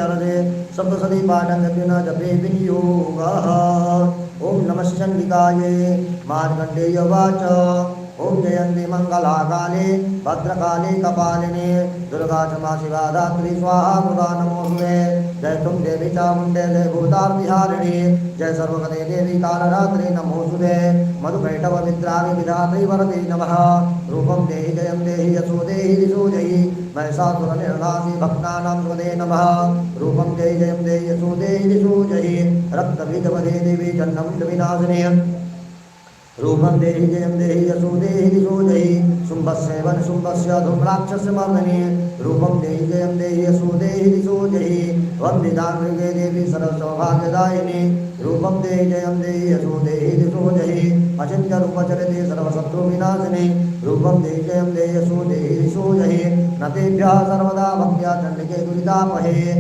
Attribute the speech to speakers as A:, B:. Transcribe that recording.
A: हरदे सप्तशती पाठं जपेन जपे विनियोगः। ओम नमः चंडिकायै। मार्कण्डेय उवाच ओम जयन्ती मंगलाकाले भद्रकाले कपालिने दुर्गा क्षमा शिवा धात्री स्वाहा मुदा नमोस्तुते। जय तुम देवी चामुण्डे जय भूतार्तिहारिणी जय सर्वगते देवी कालरात्रि नमोस्तुते। मधुकैटभ विद्रावि विधात्री वरदे नमः। रूपं देहि जयं देहि यशो देहि दिशो जयि महिषासुरनिर्नाशि भक्तानां स्वदे नमः। रूपं देहि जयं देहि यशो देहि दिशो जयि रक्तबीजवधे देवी जन्मविनाशिनी रूपं देहि जयं देहि यशो देहि दिशो जयि शुम्भस्यैवं शुम्भस्य धूम्राक्षसमर्दिनी रूपं देहि जयं देहि यशो देहि दिशो जयि वन्दितां मृगे देवी सर्वसौभाग्यदायिनी रूपं देहि जयं देहि यशो देहि दिशो जयि अचिन्त्यरूपचरिते सर्वशत्रुविनाशिनी रूपं देहि जयं देहि यशो देहि दिशो जयि नतेभ्यः सर्वदा भक्त्या चण्डिके दुरितापहे।